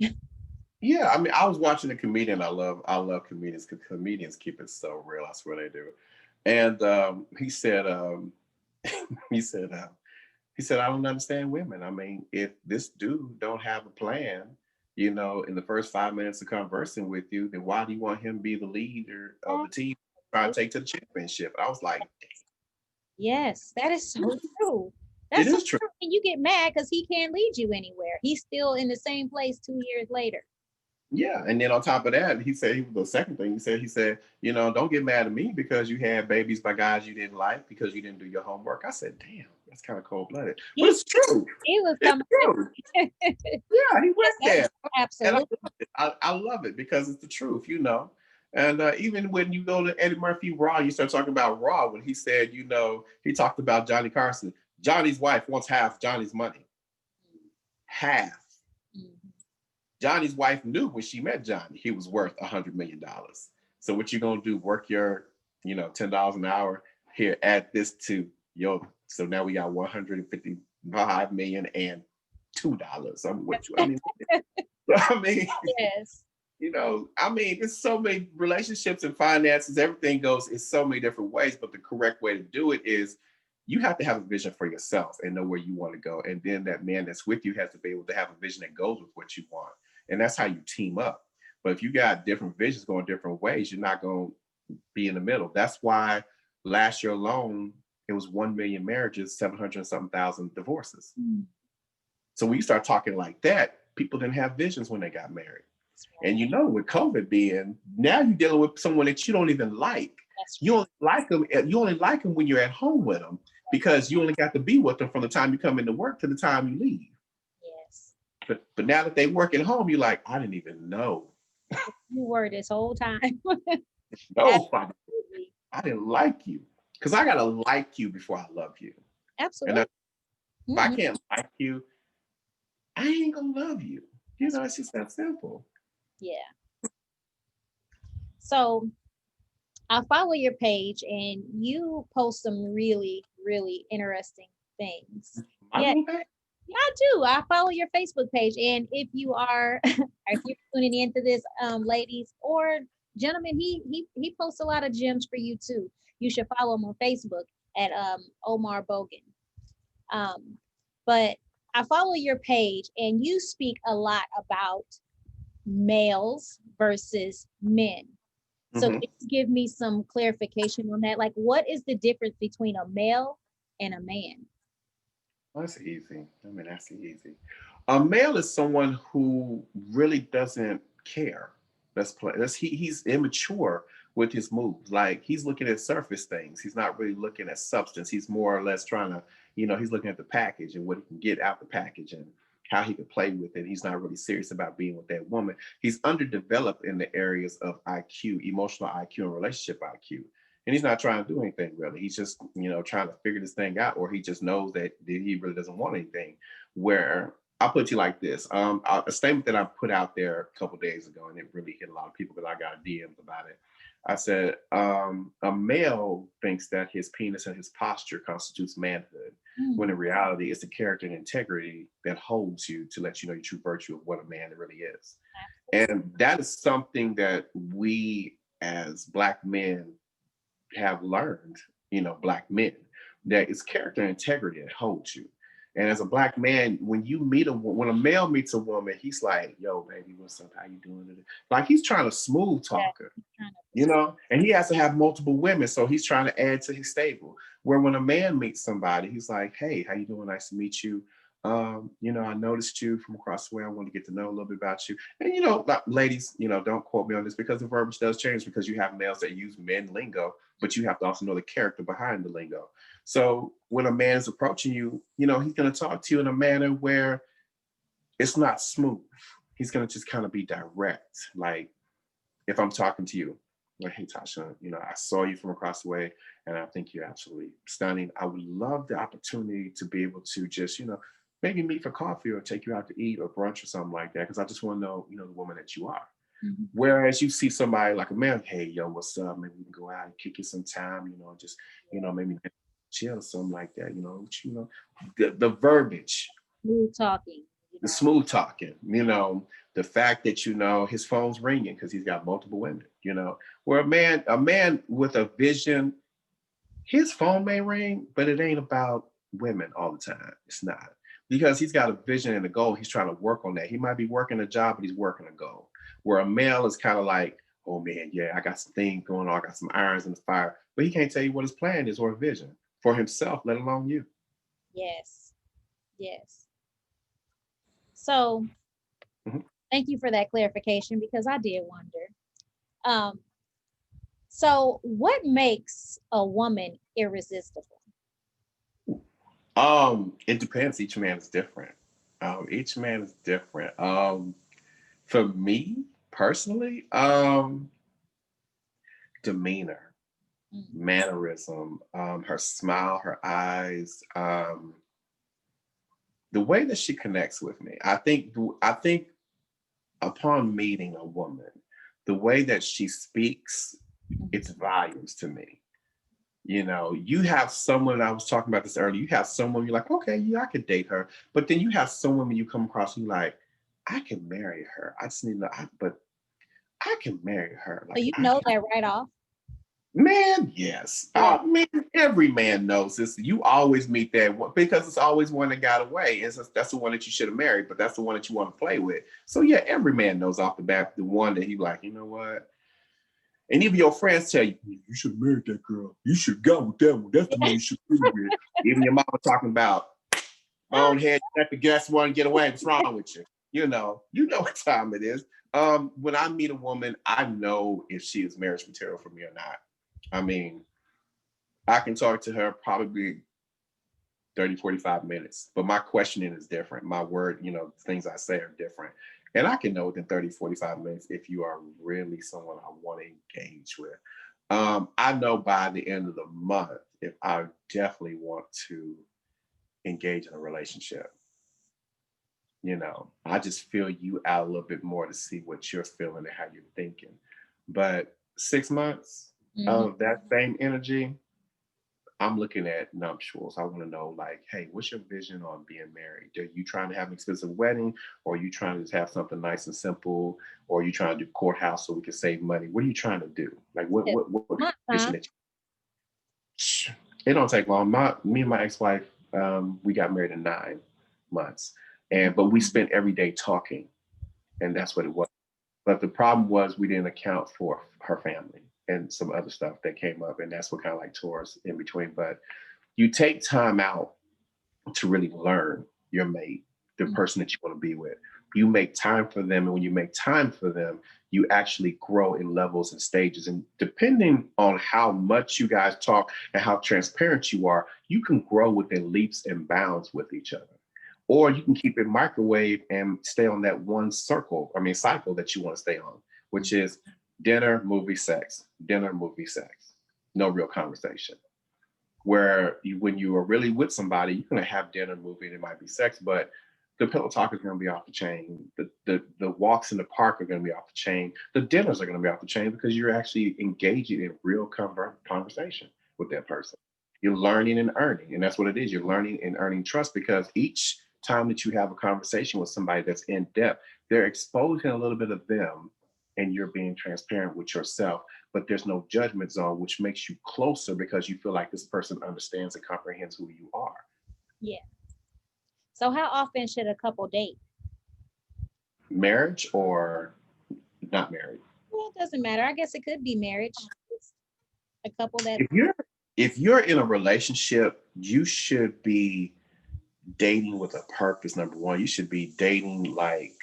it? Yeah, I mean, I was watching a comedian. I love comedians because comedians keep it so real. I swear they do. And he said, he said, he said, I don't understand women. I mean, if this dude don't have a plan, in the first 5 minutes of conversing with you, then why do you want him to be the leader of the team trying to take to the championship? I was like, Yes, that is so true. it That's so is true. true. And you get mad because he can't lead you anywhere. He's still in the same place 2 years later. Yeah, and then on top of that, he said the second thing he said, don't get mad at me because you had babies by guys you didn't like because you didn't do your homework. I said, damn, that's kind of cold blooded, but He it's true. he was It's coming with true. yes, Yeah, he went there, and I absolutely. love it. I love it because it's the truth. And even when you go to Eddie Murphy Raw, you start talking about Raw when he said, he talked about Johnny Carson. Johnny's wife wants half Johnny's money, half. Mhm. Johnny's wife knew when she met Johnny he was worth $100 million. So what you gonna do? Work your, $10 an hour here. Add this to your. So now we got 155 million and $2. I'm with you. I mean, I mean, Yes. it's so many relationships and finances. Everything goes in so many different ways. But the correct way to do it is you have to have a vision for yourself and know where you want to go. And then that man that's with you has to be able to have a vision that goes with what you want. And that's how you team up. But if you got different visions going different ways, you're not going to be in the middle. That's why last year alone, it was 1 million marriages, 700 and something thousand divorces. Mm, So when you start talking like that, people didn't have visions when they got married. that's And right. with COVID being, now you're dealing with someone that you don't even like. That's You right. only like them. You only like them when you're at home with them because you only got to be with them from the time you come into work to the time you leave. Yes. But now that they work at home, you're like, I didn't even know. You were this whole time. No, Absolutely. I didn't like you because I gotta like you before I love you. And Absolutely. if I Mhm. can't like you, I ain't gonna love you. That's It's just that simple. yeah. So I follow your page and you post some really, really interesting things. My Yeah, little bag. yeah, I do. I follow your Facebook page. And if you are if you're tuning into this, ladies or gentlemen, he posts a lot of gems for you too. You should follow him on Facebook at Omar Bogan. Um, but I follow your page and you speak a lot about males versus men. So Mm-hmm. can you give me some clarification on that? Like, what is the difference between a male and a man? That's easy. I mean, that's easy. A male is someone who really doesn't care. Let's play. He's immature with his moves. Like he's looking at surface things. He's not really looking at substance. He's more or less trying to, he's looking at the package and what he can get out the package and how he can play with it. He's not really serious about being with that woman. He's underdeveloped in the areas of IQ, emotional IQ, and relationship IQ, and he's not trying to do anything really. He's just trying to figure this thing out, or he just knows that he really doesn't want anything. Where I'll put you like this: a statement that I put out there a couple of days ago, and it really hit a lot of people because I got DMs about it. I said a male thinks that his penis and his posture constitutes manhood, when Mm, in reality it's the character and integrity that holds you to let you know your true virtue of what a man really is. And that is something that we as Black men have learned, Black men, that it's character and integrity that holds you. And as a Black man, when a male meets a woman, he's like, "Yo, baby, what's up? How you doing?" Like he's trying to smooth yeah, talk her, kind of. and he has to have multiple women, so he's trying to add to his stable. Where when a man meets somebody, he's like, "Hey, how you doing? Nice to meet you. I noticed you from across the way. I want to get to know a little bit about you." And ladies, don't quote me on this because the verbiage does change because you have males that use men lingo, but you have to also know the character behind the lingo. So when a man is approaching you, he's going to talk to you in a manner where it's not smooth. He's going to just kind of be direct. Like if I'm talking to you, like, "Hey, Tosha, I saw you from across the way and I think you're absolutely stunning. I would love the opportunity to be able to just, maybe meet for coffee or take you out to eat or brunch or something like that. Because I just want to know, the woman that you are." Mhm. Whereas you see somebody like a man, "Hey, yo, what's up? Maybe we can go out and kick it some time, just, maybe chill, something like that, the verbiage, Smooth talking, the smooth talking, The fact that, his phone's ringing because he's got multiple women. Where a man with a vision, his phone may ring, but it ain't about women all the time. It's not, because he's got a vision and a goal. He's trying to work on that. He might be working a job, but he's working a goal. Where a male is kind of like, oh man, yeah, I got some things going on. I got some irons in the fire, but he can't tell you what his plan is or vision for himself, let alone you. Yes. Yes. So Mhm. thank you for that clarification because I did wonder. Um, so what makes a woman irresistible? It depends. Each man is different. Each man is different. For me personally, demeanor, Mm, mannerism, her smile, her eyes, the way that she connects with me. I think upon meeting a woman, the way that she speaks, it's mhm. volumes to me. You have someone, I was talking about this earlier, you have someone you're like, okay, yeah, I could date her. But then you have someone when you come across, you like, I can marry her. I just need to, but I can marry her. So Like, you know that right off. man, yes. Yeah. Man, every man knows this. You always meet that one because it's always one that got away. That's the one that you should have married, but that's the one that you want to play with. So yeah, every man knows off the bat the one that he like, you know what? And even your friends tell you, you should have married that girl. You should go with that one. That's the one you should be with. Even your mama talking about bonehead, you let the guest one get away. What's wrong with you? You know what time it is. When I meet a woman, I know if she is marriage material for me or not. I mean, I can talk to her probably 30, 45 minutes, but my questioning is different. My word, things I say are different. And I can know within 30, 45 minutes if you are really someone I want to engage with. I know by the end of the month if I definitely want to engage in a relationship. I just feel you out a little bit more to see what you're feeling and how you're thinking. But 6 months Mhm. of that same energy, I'm looking at nuptials. I want to know, like, hey, what's your vision on being married? Are you trying to have an expensive wedding, or are you trying to just have something nice and simple, or are you trying to do courthouse so we can save money? What are you trying to do? Like, what It's what what my vision time. that it don't take long. Me and my ex-wife, we got married in 9 months, but we spent every day talking, and that's what it was. But the problem was we didn't account for her family and some other stuff that came up, and that's what kind of like tore us in between. But you take time out to really learn your mate, the Mhm. person that you want to be with. You make time for them. And when you make time for them, you actually grow in levels and stages. And depending on how much you guys talk and how transparent you are, you can grow within leaps and bounds with each other. Or you can keep it microwave and stay on that one cycle that you want to stay on, which is dinner, movie, sex, dinner, movie, sex. No real conversation where when you are really with somebody, you're going to have dinner, movie, and it might be sex, but the pillow talk is going to be off the chain. The walks in the park are going to be off the chain. The dinners are going to be off the chain because you're actually engaging in real conversation with that person. You're learning and earning, and that's what it is. You're learning and earning trust because each time that you have a conversation with somebody that's in depth, they're exposing a little bit of them, and you're being transparent with yourself, but there's no judgment zone, which makes you closer because you feel like this person understands and comprehends who you are. Yeah. So how often should a couple date? Marriage or not married. Well, it doesn't matter. I guess it could be marriage. It's a couple that. If you're in a relationship, you should be dating with a purpose. Number one, you should be dating like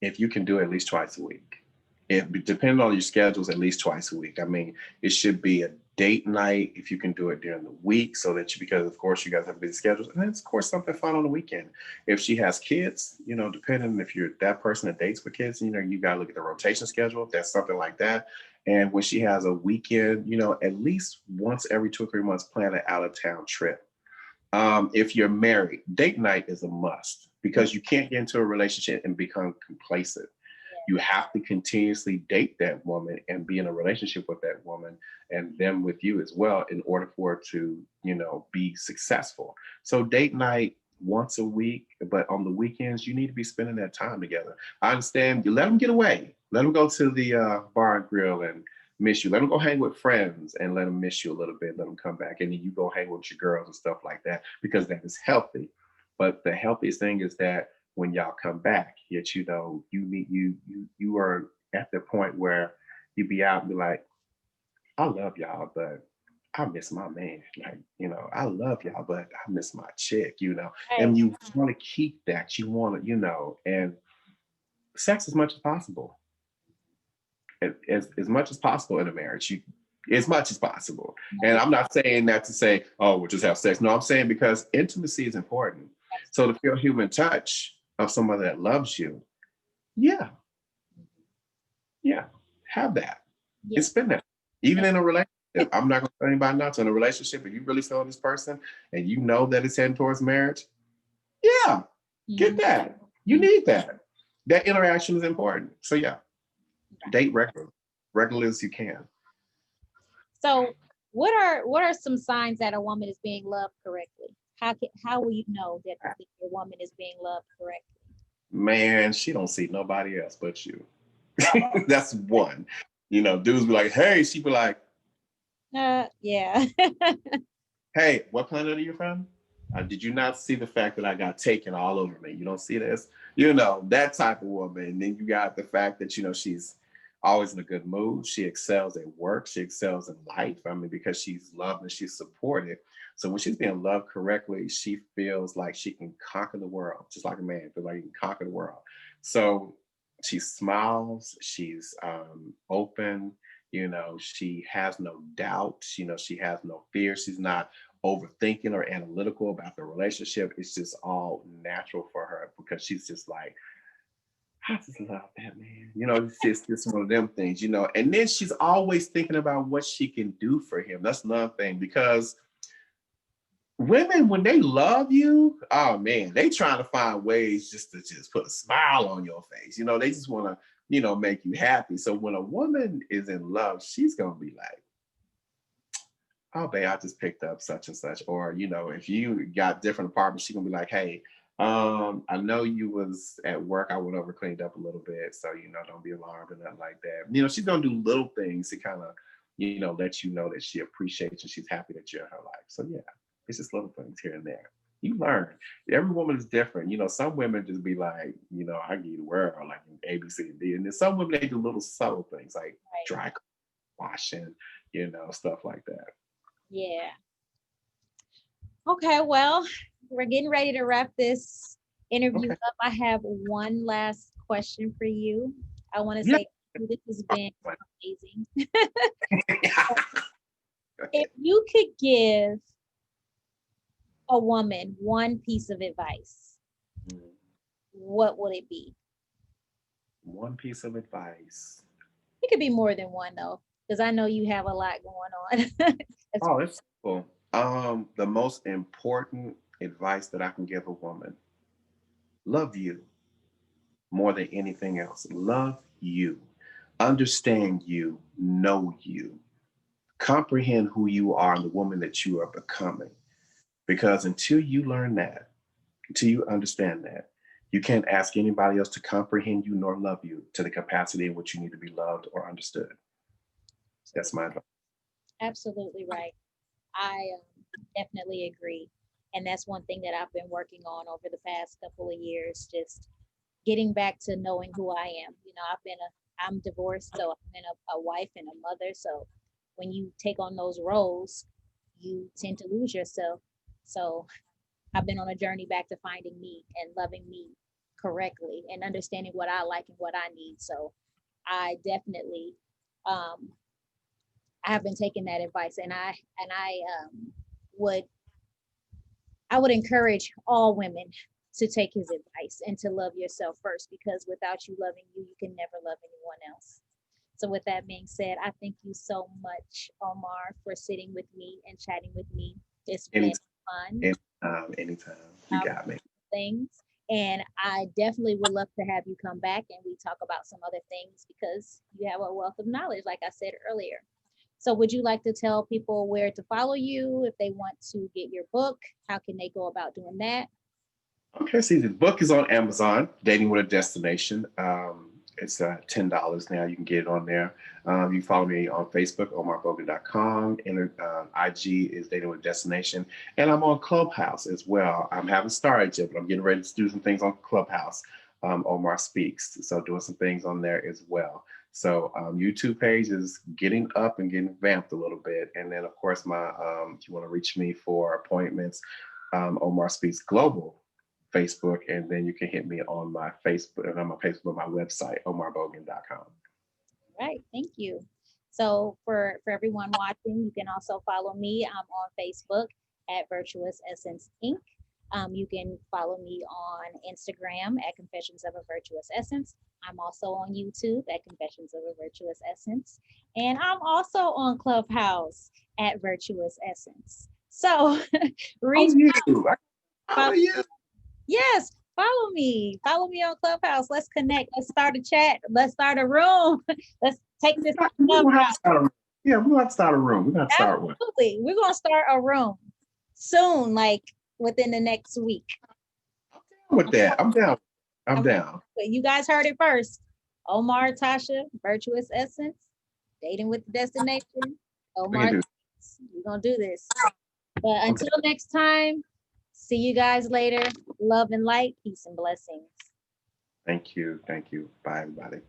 if you can do it at least twice a week. It depending on your schedules, at least twice a week. I mean, it should be a date night if you can do it during the week, so that because of course you guys have busy schedules, and then of course something fun on the weekend. If she has kids, depending if you're that person that dates with kids, you got to look at the rotation schedule. If that's something like that, and when she has a weekend, at least once every 2 or 3 months, plan an out of town trip. If you're married, date night is a must because you can't get into a relationship and become complacent. You have to continuously date that woman and be in a relationship with that woman and them with you as well in order for it to, be successful. So date night once a week, but on the weekends, you need to be spending that time together. I understand you let them get away, let them go to the bar and grill and miss you. Let them go hang with friends and let them miss you a little bit. Let them come back and then you go hang with your girls and stuff like that because that is healthy. But the healthiest thing is that when y'all come back, yet you know you meet you are at the point where you be out and be like, I love y'all, but I miss my man. Like, you know, I love y'all, but I miss my chick, you know. Right. And you want to keep that. You want to, you know, and sex as much as possible. As much as possible in a marriage. You as much as possible. And Right. I'm not saying that to say, oh, we'll just have sex. No, I'm saying because intimacy is important. So to feel human touch of somebody that loves you, yeah, yeah, have that. Yeah. It's been that. Even in a relationship, I'm not going to tell anybody not to. In a relationship, if you really feel this person and you know that it's heading towards marriage, yeah, get Mhm. that. You Mhm. need that. That interaction is important. So yeah, Right. date regularly as you can. So, what are some signs that a woman is being loved correctly? How will you know that your woman is being loved correctly? Man, she don't see nobody else but you. That's one. You know, dudes be like, hey, she be like, Yeah. hey, what planet are you from? Did you not see the fact that I got taken all over me? You don't see this? You know, that type of woman. And then you got the fact that, you know, she's always in a good mood. She excels at work. She excels in life. I mean, because she's loved and she's supported. So when she's being loved correctly, she feels like she can conquer the world, just like a man feels like he can conquer the world. So she smiles. She's open. You know, she has no doubt. You know, she has no fear. She's not overthinking or analytical about the relationship. It's just all natural for her because she's just like, I just love that man. You know, it's just one of them things, you know. And then she's always thinking about what she can do for him. That's another thing because women, when they love you, oh man, they trying to find ways just to just put a smile on your face. You know, they just want to, you know, make you happy. So when a woman is in love, she's gonna be like, oh babe, I just picked up such and such. Or, you know, if you got different apartments, she gonna be like, hey, I know you was at work. I went over, cleaned up a little bit. So, you know, don't be alarmed and nothing like that. You know, she's gonna do little things to kind of, you know, let you know that she appreciates and she's happy that you're in her life. So yeah, it's just little things here and there. You learn. Every woman is different. You know, some women just be like, you know, I give you the world, like A, B, C, and D. And then some women they do little subtle things like Right. dry washing, you know, stuff like that. Yeah. Okay. Well, we're getting ready to wrap this interview Okay. up. I have one last question for you. I want to Yeah. say this has been Fine. amazing. If you could give a woman one piece of advice, Mm, what would it be? one piece of advice. It could be more than one though, because I know you have a lot going on. As Oh, it's cool. The most important advice that I can give a woman: love you more than anything else. Love you, understand you, know you, comprehend who you are and the woman that you are becoming. Because until you learn that, until you understand that, you can't ask anybody else to comprehend you nor love you to the capacity in which you need to be loved or understood. That's my advice. absolutely right. I definitely agree. And that's one thing that I've been working on over the past couple of years, just getting back to knowing who I am. You know, I'm divorced, so I've been a wife and a mother. So when you take on those roles, you tend to lose yourself. So I've been on a journey back to finding me and loving me correctly and understanding what I like and what I need. So I definitely um, I have been taking that advice, and would I would encourage all women to take his advice and to love yourself first, because without you loving you, you can never love anyone else. So, with that being said, I thank you so much, Omar, for sitting with me and chatting with me. It's been Anytime, fun. anytime. You got me. Things. And I definitely would love to have you come back and we talk about some other things because you have a wealth of knowledge, like I said earlier. So, would you like to tell people where to follow you if they want to get your book? How can they go about doing that? Okay, see, the book is on Amazon, Dating with a Destination. It's $10 now. You can get it on there. You can follow me on Facebook, omarbogan.com. And IG is Dating with a Destination. And I'm on Clubhouse as well. I haven't started yet, but I'm getting ready to do some things on Clubhouse. Omar Speaks. So doing some things on there as well. So YouTube page is getting up and getting vamped a little bit. And then, of course, my if you want to reach me for appointments, Omar Speaks Global Facebook, and then you can hit me on my Facebook and on my Facebook, my website, omarbogan.com. Right. Thank you. So for everyone watching, you can also follow me. I'm on Facebook at Virtuous Essence Inc. You can follow me on Instagram at Confessions of a Virtuous Essence. I'm also on YouTube at Confessions of a Virtuous Essence. And I'm also on Clubhouse at Virtuous Essence. So reach Oh, you. out. How you? Yes, follow me. Follow me on Clubhouse. Let's connect. Let's start a chat. Let's start a room. Let's take this We're up. gonna have to start a room. Yeah, we're gonna have to start a room. We're gonna have to start one. Absolutely. We're gonna start a room soon, like within the next week. I'm down with that. I'm down. I'm down. You guys heard it first. Omar, Tosha, Virtuous Essence, Dating with the Destination. We can Omar, do. we're gonna do this. But Okay. until next time, see you guys later. Love and light, peace and blessings. Thank you. Thank you. Bye, everybody.